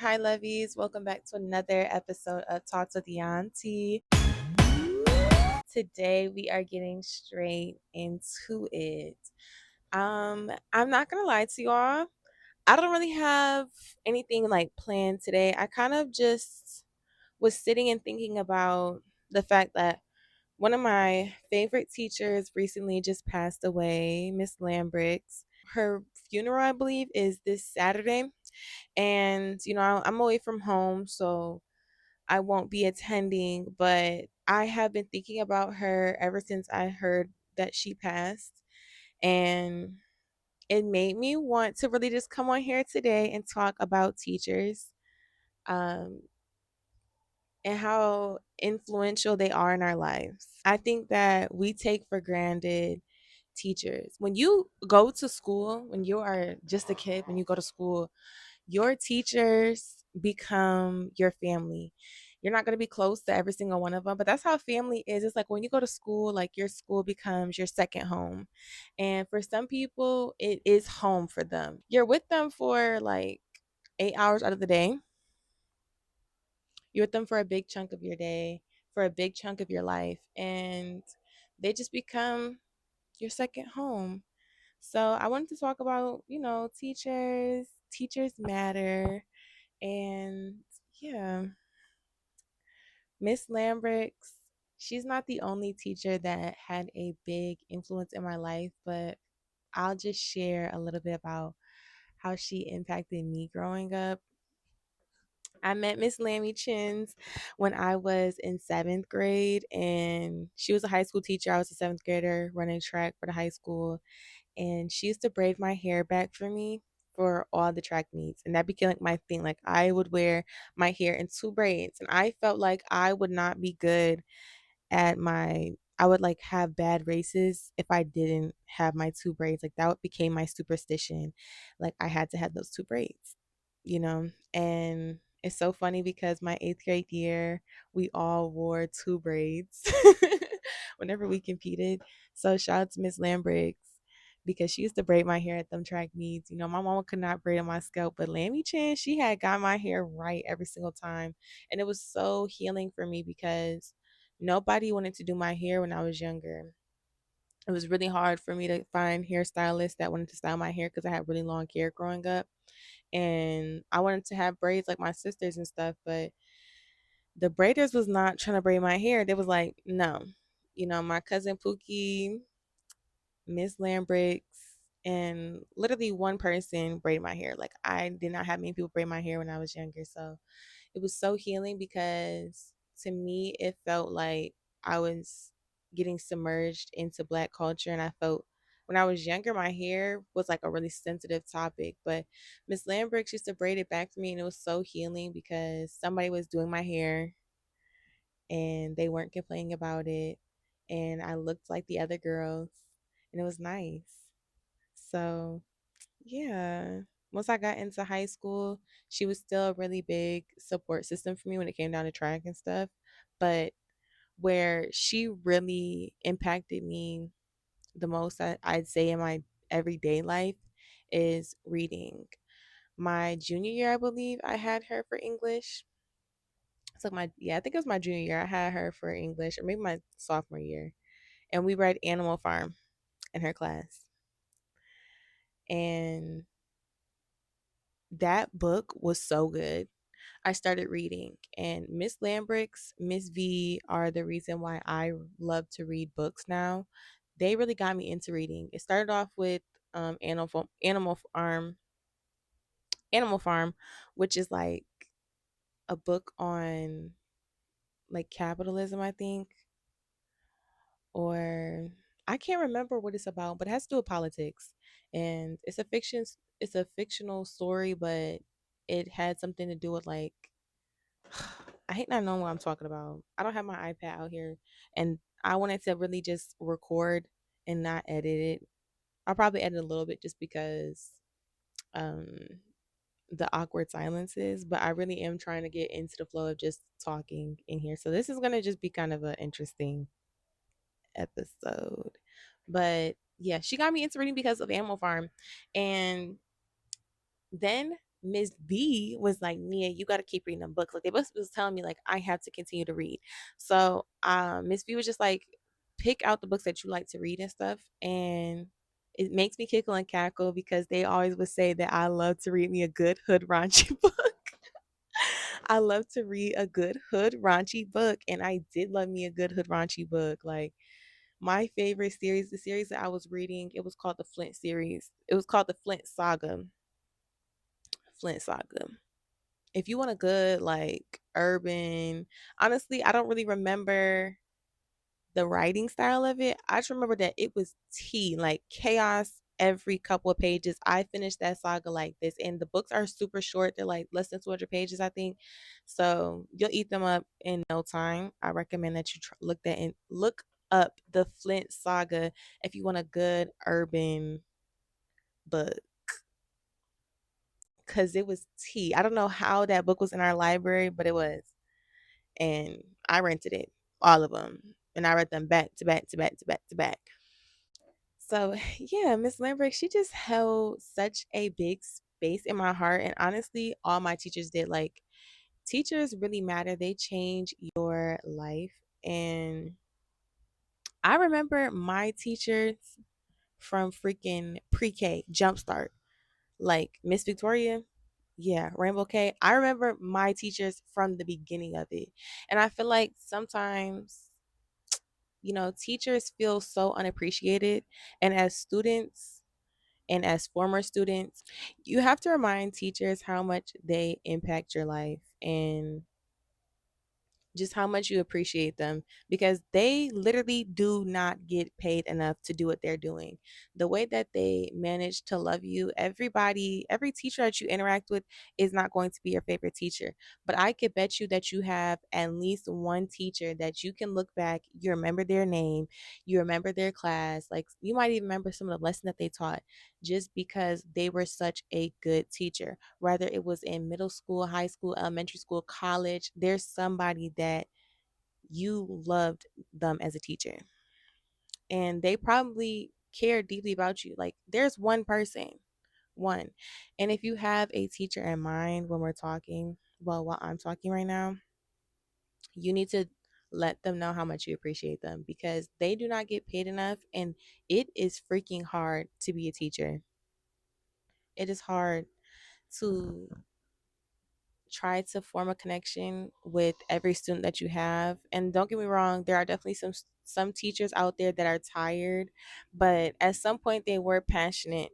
Hi, Levies. Welcome back to another episode of Talks with Yuntie. Today, we are getting straight into it. I'm not gonna lie to y'all. I don't really have anything like planned today. I kind of just was sitting and thinking about the fact that one of my favorite teachers recently just passed away, Miss Lambrix. Her funeral, I believe, is this Saturday. And, I'm away from home, so I won't be attending, but I have been thinking about her ever since I heard that she passed. And it made me want to really just come on here today and talk about teachers um, and how influential they are in our lives. I think that we take for granted teachers. When you go to school, when you are just a kid, when you go to school, your teachers become your family. You're not going to be close to every single one of them, but that's how family is. It's like when you go to school, like your school becomes your second home. And for some people, it is home for them. You're with them for like 8 hours out of the day. You're with them for a big chunk of your day, for a big chunk of your life. And they just become your second home. So I wanted to talk about, teachers. Teachers matter. And yeah, Miss Lambrix, she's not the only teacher that had a big influence in my life, but I'll just share a little bit about how she impacted me growing up. I met Miss Lammy Chins when I was in seventh grade, and she was a high school teacher. I was a seventh grader running track for the high school, and she used to braid my hair back for me for all the track meets, and that became like my thing. Like I would wear my hair in two braids, and I felt like I would not be good at my I would like have bad races if I didn't have my two braids. Like that became my superstition. Like I had to have those two braids, you know? And it's so funny because my eighth grade year, we all wore two braids whenever we competed. So shout out to Miss Lambrix because she used to braid my hair at them track meets. My mama could not braid on my scalp, but Lammy Chan, she had got my hair right every single time. And it was so healing for me because nobody wanted to do my hair when I was younger. It was really hard for me to find hairstylists that wanted to style my hair because I had really long hair growing up. And I wanted to have braids like my sisters and stuff, but the braiders was not trying to braid my hair. They was like, no. My cousin Pookie, Miss Lambrix, and literally one person braided my hair. Like I did not have many people braid my hair when I was younger. So it was so healing because to me it felt like I was getting submerged into black culture, and I felt when I was younger my hair was like a really sensitive topic, but Miss Lambrix used to braid it back for me, and it was so healing because somebody was doing my hair and they weren't complaining about it, and I looked like the other girls, and it was nice. So yeah. Once I got into high school, she was still a really big support system for me when it came down to track and stuff. But where she really impacted me the most, I'd say, in my everyday life is reading. My junior year, I believe, I had her for English. So I think it was my junior year. I had her for English, or maybe my sophomore year, and we read Animal Farm in her class. And that book was so good. I started reading, and Miss Lambrix, Miss V are the reason why I love to read books now. They really got me into reading. It started off with Animal Farm, which is like a book on like capitalism, I think, or I can't remember what it's about, but it has to do with politics. And it's a fictional story, but it had something to do with like I hate not knowing what I'm talking about. I don't have my iPad out here, and I wanted to really just record and not edit it. I'll probably edit a little bit just because um the awkward silences, but I really am trying to get into the flow of just talking in here. So this is gonna just be kind of an interesting episode. But yeah, she got me into reading because of Animal Farm. And then Miss B was like, Nia, you got to keep reading them books. Like they was telling me like I have to continue to read. So Miss B was just like, pick out the books that you like to read and stuff. And it makes me kickle and cackle because they always would say that I love to read me a good hood raunchy book. I love to read a good hood raunchy book, and I did love me a good hood raunchy book. Like my favorite series, the series that I was reading, it was called the Flint series. It was called the Flint Saga. Flint Saga. If you want a good like urban, honestly, I don't really remember the writing style of it. I just remember that it was tea, like chaos every couple of pages. I finished that saga like this, and the books are super short. They're like less than 200 pages, I think. So you'll eat them up in no time. I recommend that you look up the Flint Saga if you want a good urban book, because it was tea. I don't know how that book was in our library, but it was, and I rented it, all of them, and I read them back to back to back to back to back. So yeah, Miss Lambert, she just held such a big space in my heart. And honestly, all my teachers did. Like, teachers really matter. They change your life. And I remember my teachers from freaking pre-K, Jumpstart, like Miss Victoria. Yeah, Rainbow K. I remember my teachers from the beginning of it. And I feel like sometimes, teachers feel so unappreciated. And as students, and as former students, you have to remind teachers how much they impact your life and just how much you appreciate them, because they literally do not get paid enough to do what they're doing. The way that they manage to love you, every teacher that you interact with is not going to be your favorite teacher. But I could bet you that you have at least one teacher that you can look back, you remember their name, you remember their class, like you might even remember some of the lessons that they taught just because they were such a good teacher, whether it was in middle school, high school, elementary school, college. There's somebody that you loved them as a teacher, and they probably care deeply about you. Like, there's one person, one. And if you have a teacher in mind when we're talking, well, while I'm talking right now, you need to let them know how much you appreciate them, because they do not get paid enough, and it is freaking hard to be a teacher. It is hard to try to form a connection with every student that you have. And don't get me wrong, there are definitely some teachers out there that are tired, but at some point they were passionate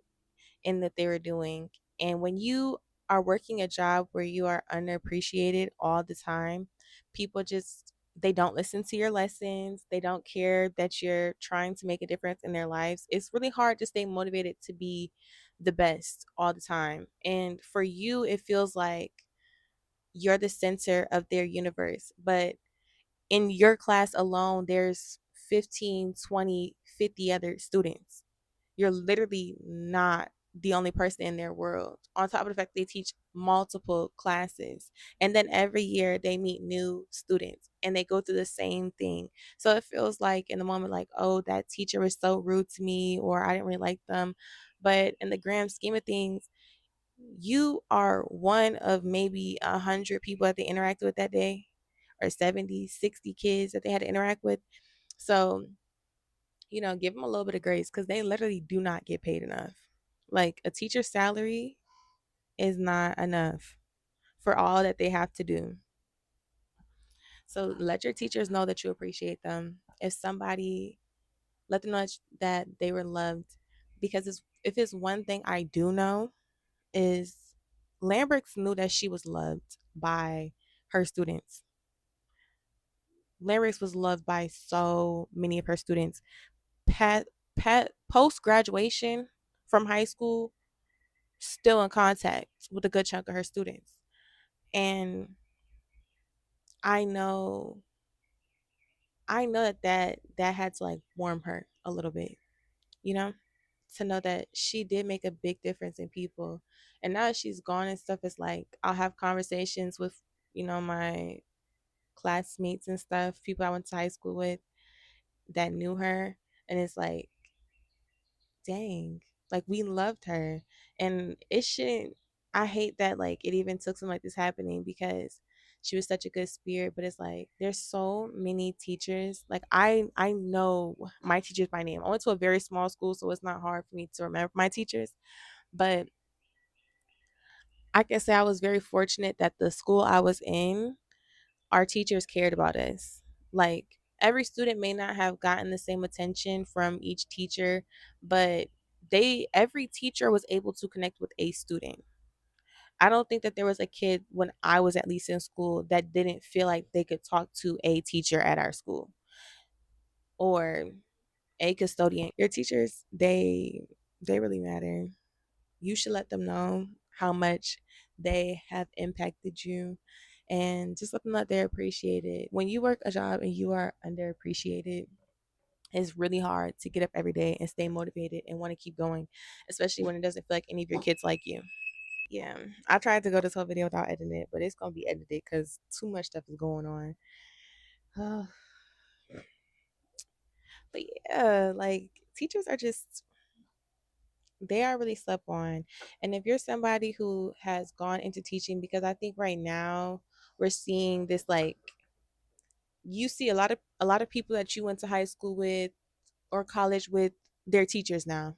in that they were doing. And when you are working a job where you are underappreciated all the time, people just, they don't listen to your lessons. They don't care that you're trying to make a difference in their lives. It's really hard to stay motivated to be the best all the time. And for you, it feels like you're the center of their universe. But in your class alone, there's 15, 20, 50 other students. You're literally not the only person in their world. On top of the fact they teach multiple classes. And then every year they meet new students and they go through the same thing. So it feels like in the moment, like, oh, that teacher was so rude to me, or I didn't really like them. But in the grand scheme of things, you are one of maybe 100 people that they interacted with that day, or 70, 60 kids that they had to interact with. So, give them a little bit of grace, because they literally do not get paid enough. Like, a teacher's salary is not enough for all that they have to do. So let your teachers know that you appreciate them. If somebody, let them know that they were loved, because if it's one thing I do know, is Lamberts knew that she was loved by her students. Lamberts was loved by so many of her students. Pat, post graduation from high school, still in contact with a good chunk of her students. And I know, that had to like warm her a little bit, you know, to know that she did make a big difference in people. And now that she's gone and stuff, it's like I'll have conversations with, my classmates and stuff, people I went to high school with that knew her, and it's like, dang, like we loved her, and it shouldn't. I hate that like it even took something like this happening because she was such a good spirit. But it's like there's so many teachers. Like I know my teachers by name. I went to a very small school, so it's not hard for me to remember my teachers. But I can say I was very fortunate that the school I was in, our teachers cared about us. Like every student may not have gotten the same attention from each teacher, but they every teacher was able to connect with a student. I don't think that there was a kid when I was at least in school that didn't feel like they could talk to a teacher at our school or a custodian. Your teachers, they really matter. You should let them know how much they have impacted you and just let them know that they're appreciated. When you work a job and you are underappreciated, it's really hard to get up every day and stay motivated and want to keep going, especially when it doesn't feel like any of your kids like you. Yeah, I tried to go this whole video without editing it, but it's gonna be edited because too much stuff is going on. But yeah, like teachers are just they are really slept on. And if you're somebody who has gone into teaching, because I think right now we're seeing this like you see a lot of people that you went to high school with or college with their teachers now.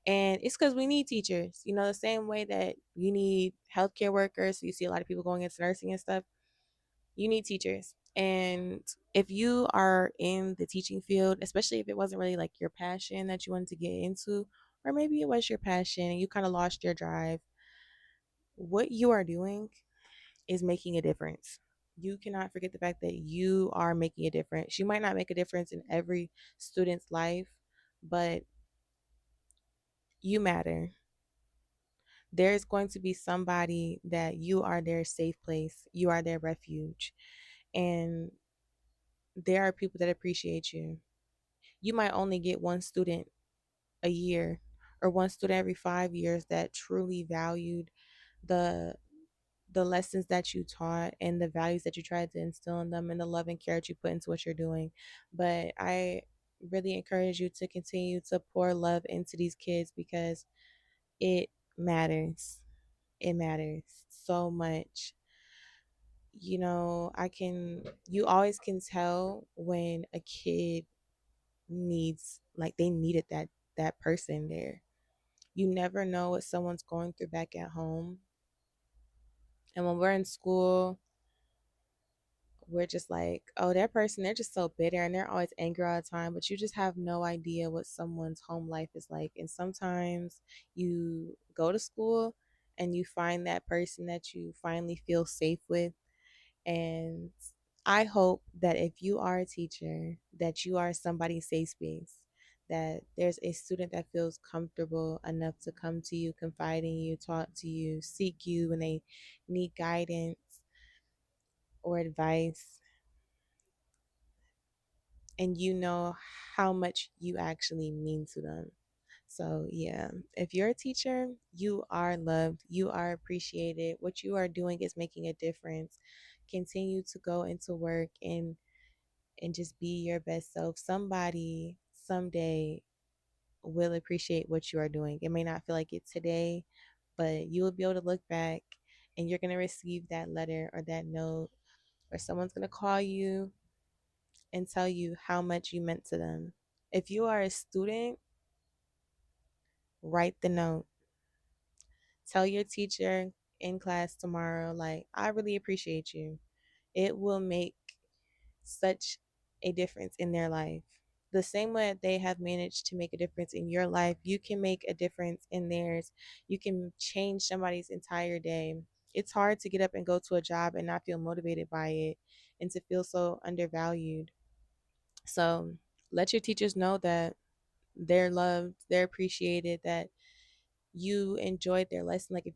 And it's because we need teachers. You know, the same way that you need healthcare workers. So you see a lot of people going into nursing and stuff. You need teachers. And if you are in the teaching field, especially if it wasn't really like your passion that you wanted to get into, or maybe it was your passion and you kind of lost your drive, what you are doing is making a difference. You cannot forget the fact that you are making a difference. You might not make a difference in every student's life, but you matter. There's going to be somebody that you are their safe place, you are their refuge, and there are people that appreciate you. You might only get one student a year or one student every 5 years that truly valued the the lessons that you taught and the values that you tried to instill in them and the love and care that you put into what you're doing. But I really encourage you to continue to pour love into these kids because it matters. It matters so much. You know, you always can tell when a kid needs, like they needed that person there. You never know what someone's going through back at home. And when we're in school, we're just like, oh, that person, they're just so bitter and they're always angry all the time. But you just have no idea what someone's home life is like. And sometimes you go to school and you find that person that you finally feel safe with. And I hope that if you are a teacher, that you are somebody's safe space, that there's a student that feels comfortable enough to come to you, confide in you, talk to you, seek you when they need guidance or advice, and you know how much you actually mean to them. So, yeah, if you're a teacher, you are loved, you are appreciated. What you are doing is making a difference. Continue to go into work and just be your best self. Somebody someday will appreciate what you are doing. It may not feel like it today, but you will be able to look back and you're going to receive that letter or that note, or someone's going to call you and tell you how much you meant to them. If you are a student, write the note. Tell your teacher in class tomorrow, like, I really appreciate you. It will make such a difference in their life. The same way that they have managed to make a difference in your life, you can make a difference in theirs. You can change somebody's entire day. It's hard to get up and go to a job and not feel motivated by it and to feel so undervalued. So let your teachers know that they're loved, they're appreciated, that you enjoyed their lesson. Like if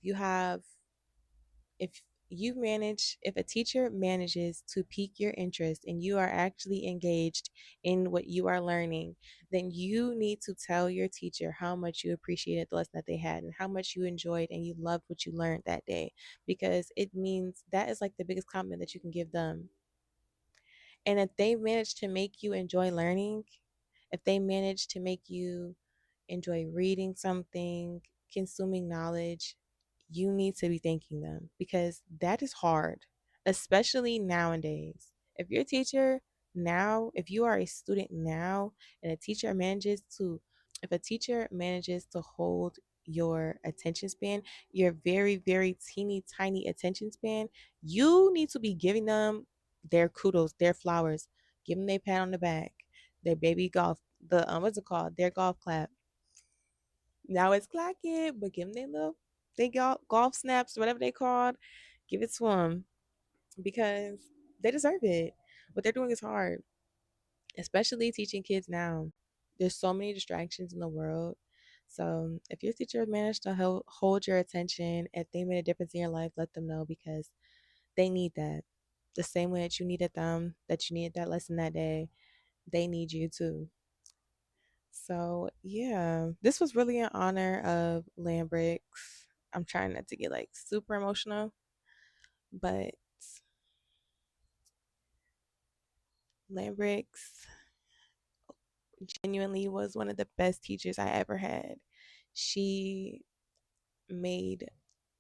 a teacher manages to pique your interest and you are actually engaged in what you are learning, then you need to tell your teacher how much you appreciated the lesson that they had and how much you enjoyed and you loved what you learned that day, because it means that is like the biggest compliment that you can give them. And if they manage to make you enjoy learning, if they manage to make you enjoy reading something, consuming knowledge, you need to be thanking them because that is hard, especially nowadays. If you're a teacher now, if you are a student now, and if a teacher manages to hold your attention span, your very, very teeny tiny attention span, you need to be giving them their kudos, their flowers, give them their pat on the back, their baby golf, what's it called? Their golf clap. Now it's clacking, but give them their little, they golf snaps, whatever they called. Give it to them because they deserve it. What they're doing is hard, especially teaching kids now. There's so many distractions in the world. So if your teacher managed to hold your attention, if they made a difference in your life, let them know because they need that. The same way that you needed them, that you needed that lesson that day, they need you too. So yeah, this was really an honor of Lambrix. I'm trying not to get like super emotional, but Lambrix genuinely was one of the best teachers I ever had. She made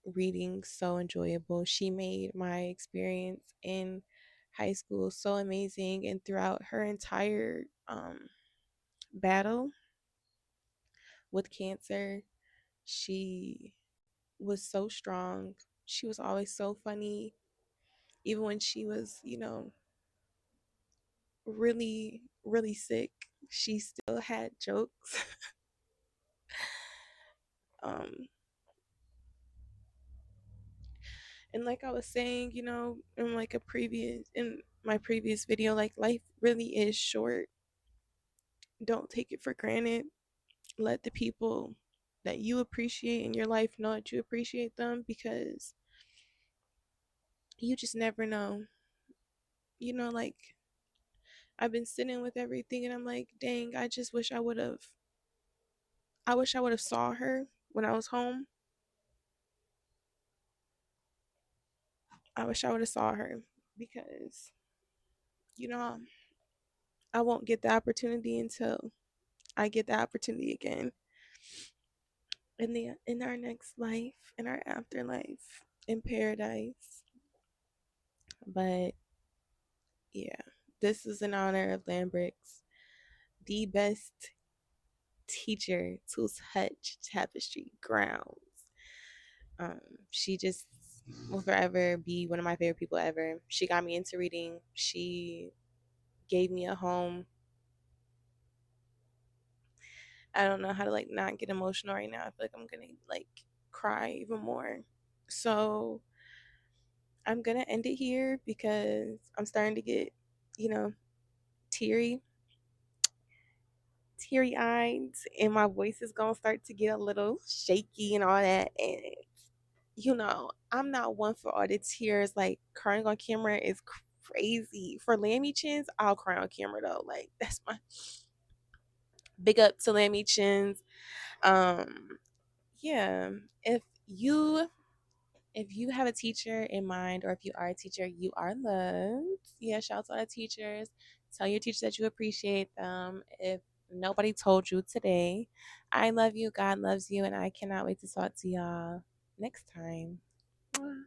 reading so enjoyable. She made my experience in high school so amazing, and throughout her entire battle with cancer, she was so strong. She was always so funny, even when she was, really, really sick. She still had jokes. um, and like I was saying, in my previous video, like life really is short. Don't take it for granted. Let the people that you appreciate in your life know that you appreciate them because you just never know. Like I've been sitting with everything and I'm like, dang, I just wish I would have saw her when I was home. I wish I would have saw her because you know I won't get the opportunity until I get the opportunity again in our next life, in our afterlife, in paradise. But yeah, this is in honor of Lambrix, the best teacher to touch tapestry grounds. Um, she just will forever be one of my favorite people ever. She got me into reading. She gave me a home. I don't know how to like not get emotional right now. I feel like I'm gonna like cry even more. So I'm gonna end it here because I'm starting to get, you know, teary, teary eyed, and my voice is gonna start to get a little shaky and all that. And I'm not one for all the tears. Like crying on camera is crazy. For Lammy Chins, I'll cry on camera though. Like that's my big up to Lammy Chins. Um, yeah. If you if you have a teacher in mind, or if you are a teacher, you are loved. Yeah, shout out to our teachers. Tell your teachers that you appreciate them. If nobody told you today, I love you, God loves you, and I cannot wait to talk to y'all next time. Mwah.